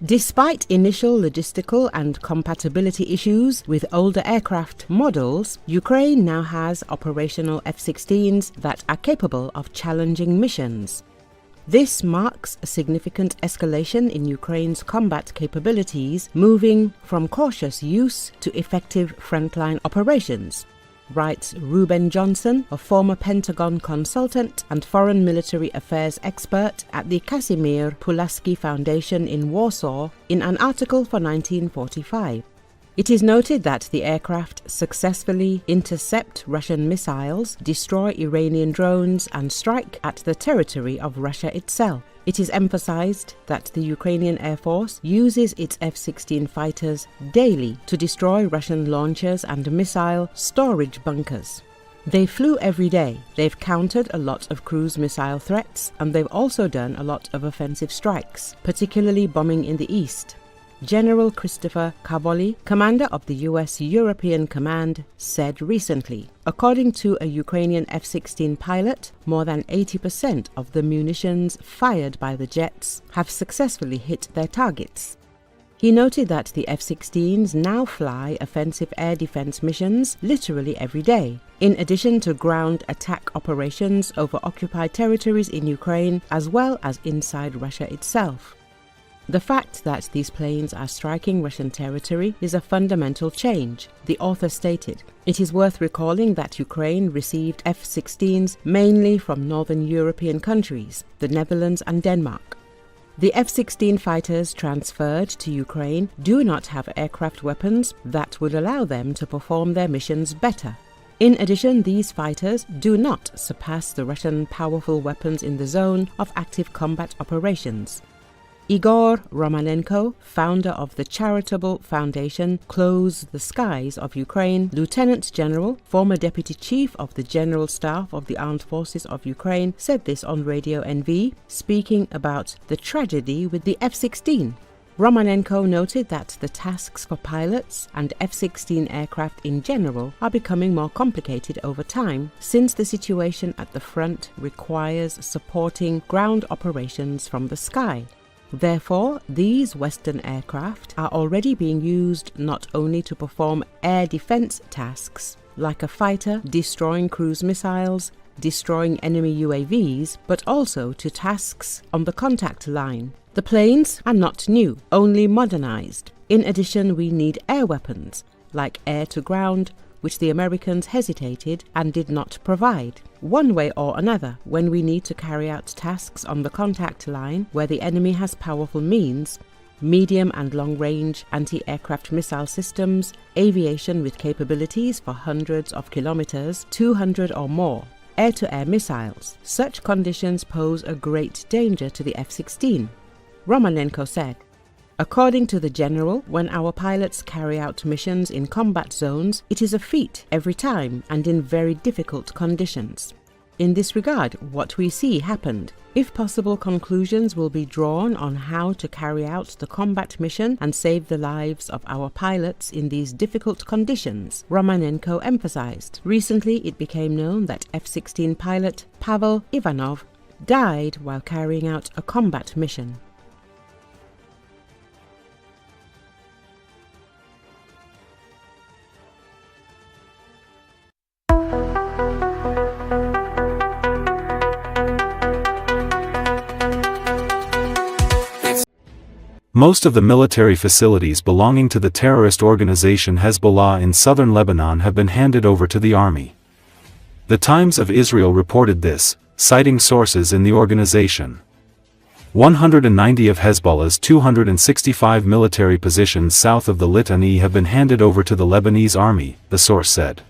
Despite initial logistical and compatibility issues with older aircraft models, Ukraine now has operational F-16s that are capable of challenging missions. This marks a significant escalation in Ukraine's combat capabilities, moving from cautious use to effective frontline operations, writes Reuben Johnson, a former Pentagon consultant and foreign military affairs expert at the Casimir Pulaski Foundation in Warsaw, in an article for 1945. It is noted that the aircraft successfully intercept Russian missiles, destroy Iranian drones, and strike at the territory of Russia itself. It is emphasized that the Ukrainian Air Force uses its F-16 fighters daily to destroy Russian launchers and missile storage bunkers. They flew every day, they've countered a lot of cruise missile threats, and they've also done a lot of offensive strikes, particularly bombing in the east. General Christopher Cavoli, commander of the U.S. European Command, said recently, according to a Ukrainian F-16 pilot, more than 80% of the munitions fired by the jets have successfully hit their targets. He noted that the F-16s now fly offensive air defense missions literally every day, in addition to ground attack operations over occupied territories in Ukraine as well as inside Russia itself. The fact that these planes are striking Russian territory is a fundamental change, the author stated. It is worth recalling that Ukraine received F-16s mainly from northern European countries, the Netherlands and Denmark. The F-16 fighters transferred to Ukraine do not have aircraft weapons that would allow them to perform their missions better. In addition, these fighters do not surpass the Russian powerful weapons in the zone of active combat operations. Igor Romanenko, founder of the charitable foundation Close the Skies of Ukraine, Lieutenant General, former Deputy Chief of the General Staff of the Armed Forces of Ukraine, said this on Radio NV, speaking about the tragedy with the F-16. Romanenko noted that the tasks for pilots and F-16 aircraft in general are becoming more complicated over time, since the situation at the front requires supporting ground operations from the sky. Therefore, these Western aircraft are already being used not only to perform air defense tasks, like a fighter destroying cruise missiles, destroying enemy UAVs, but also to tasks on the contact line. The planes are not new, only modernized. In addition, we need air weapons, like air-to-ground, which the Americans hesitated and did not provide. One way or another, when we need to carry out tasks on the contact line where the enemy has powerful means, medium and long-range anti-aircraft missile systems, aviation with capabilities for hundreds of kilometers, 200 or more, air-to-air missiles, such conditions pose a great danger to the F-16, Romanenko said. According to the general, when our pilots carry out missions in combat zones, it is a feat every time and in very difficult conditions. In this regard, what we see happened. If possible, conclusions will be drawn on how to carry out the combat mission and save the lives of our pilots in these difficult conditions, Romanenko emphasized. Recently, it became known that F-16 pilot Pavel Ivanov died while carrying out a combat mission. Most of the military facilities belonging to the terrorist organization Hezbollah in southern Lebanon have been handed over to the army. The Times of Israel reported this, citing sources in the organization. 190 of Hezbollah's 265 military positions south of the Litani have been handed over to the Lebanese army, the source said.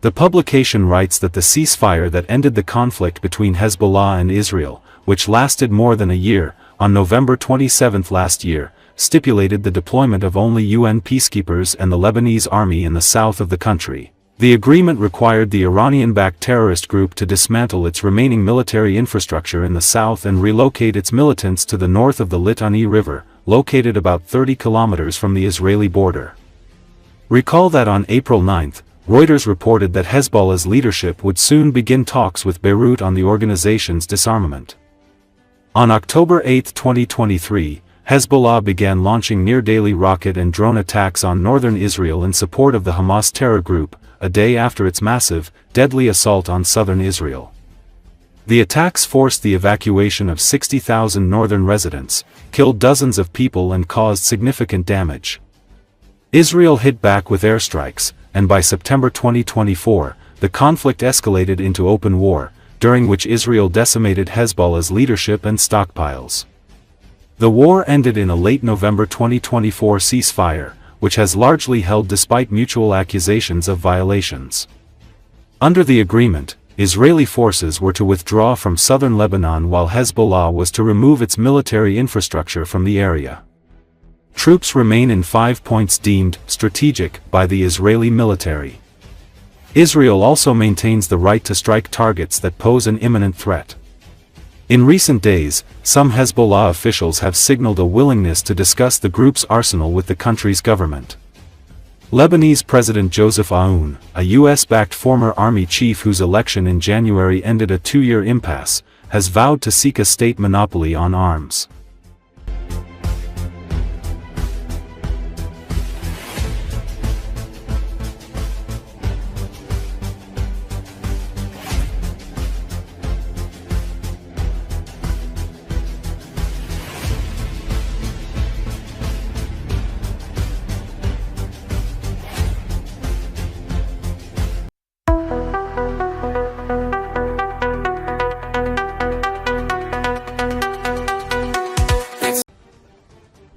The publication writes that the ceasefire that ended the conflict between Hezbollah and Israel, which lasted more than a year, on November 27 last year, stipulated the deployment of only UN peacekeepers and the Lebanese army in the south of the country. The agreement required the Iranian-backed terrorist group to dismantle its remaining military infrastructure in the south and relocate its militants to the north of the Litani River, located about 30 kilometers from the Israeli border. Recall that on April 9, Reuters reported that Hezbollah's leadership would soon begin talks with Beirut on the organization's disarmament. On October 8, 2023, Hezbollah began launching near-daily rocket and drone attacks on northern Israel in support of the Hamas terror group, a day after its massive, deadly assault on southern Israel. The attacks forced the evacuation of 60,000 northern residents, killed dozens of people and caused significant damage. Israel hit back with airstrikes, and by September 2024, the conflict escalated into open war, during which Israel decimated Hezbollah's leadership and stockpiles. The war ended in a late November 2024 ceasefire, which has largely held despite mutual accusations of violations. Under the agreement, Israeli forces were to withdraw from southern Lebanon while Hezbollah was to remove its military infrastructure from the area. Troops remain in 5 points deemed strategic by the Israeli military. Israel also maintains the right to strike targets that pose an imminent threat. In recent days, some Hezbollah officials have signaled a willingness to discuss the group's arsenal with the country's government. Lebanese President Joseph Aoun, a US-backed former army chief whose election in January ended a 2-year impasse, has vowed to seek a state monopoly on arms.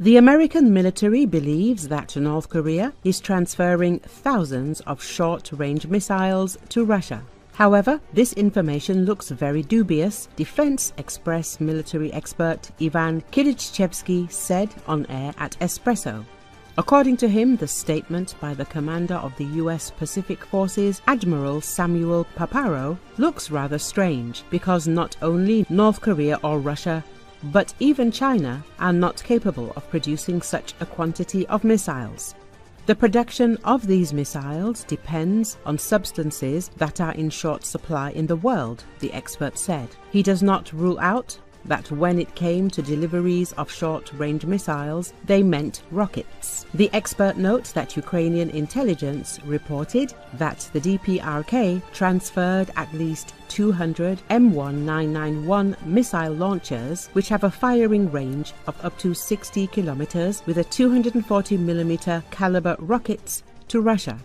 The American military believes that North Korea is transferring thousands of short-range missiles to Russia. However, this information looks very dubious, Defense Express military expert Ivan Kilichevsky said on air at Espresso. According to him, the statement by the commander of the U.S. Pacific Forces, Admiral Samuel Paparo, looks rather strange because not only North Korea or Russia but even China are not capable of producing such a quantity of missiles. The production of these missiles depends on substances that are in short supply in the world, the expert said. He does not rule out that when it came to deliveries of short-range missiles, they meant rockets. The expert notes that Ukrainian intelligence reported that the DPRK transferred at least 200 M1991 missile launchers, which have a firing range of up to 60 kilometers with a 240mm caliber rockets, to Russia.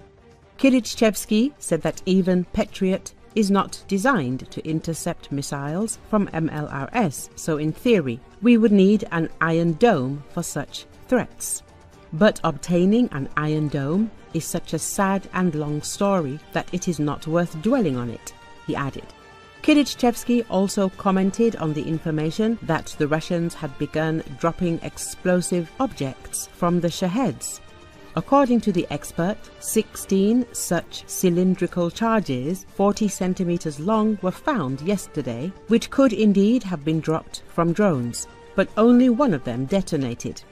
Kilichevsky said that even Patriot is not designed to intercept missiles from MLRS, so in theory, we would need an Iron Dome for such threats. But obtaining an Iron Dome is such a sad and long story that it is not worth dwelling on it, he added. Kilichevsky also commented on the information that the Russians had begun dropping explosive objects from the Shaheds. According to the expert, 16 such cylindrical charges 40 centimeters long were found yesterday, which could indeed have been dropped from drones, but only one of them detonated.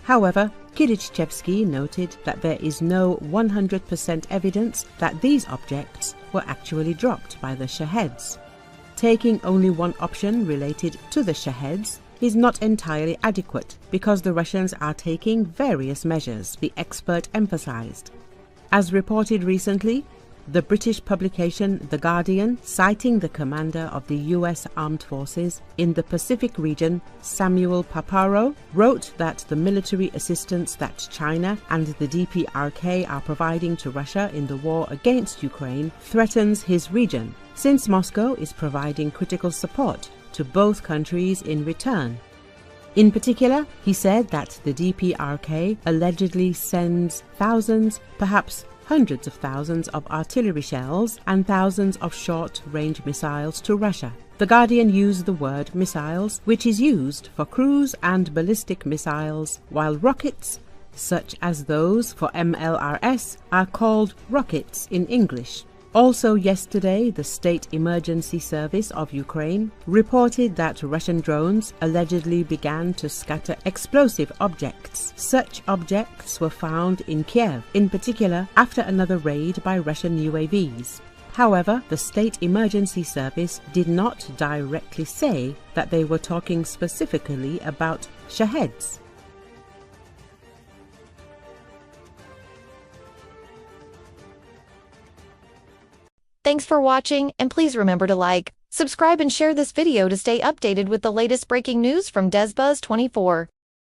However, Kilichevsky noted that there is no 100% evidence that these objects were actually dropped by the Shaheds. Taking only one option related to the Shaheds is not entirely adequate because the Russians are taking various measures, the expert emphasized. As reported recently, the British publication The Guardian, citing the commander of the US Armed Forces in the Pacific region, Samuel Paparo, wrote that the military assistance that China and the DPRK are providing to Russia in the war against Ukraine threatens his region, since Moscow is providing critical support to both countries in return. In particular, he said that the DPRK allegedly sends thousands, perhaps hundreds of thousands of artillery shells and thousands of short-range missiles to Russia. The Guardian used the word missiles, which is used for cruise and ballistic missiles, while rockets, such as those for MLRS, are called rockets in English. Also yesterday, the State Emergency Service of Ukraine reported that Russian drones allegedly began to scatter explosive objects. Such objects were found in Kiev, in particular after another raid by Russian UAVs. However, the State Emergency Service did not directly say that they were talking specifically about Shaheds. Thanks for watching, and please remember to like, subscribe and share this video to stay updated with the latest breaking news from DesBuzz 24.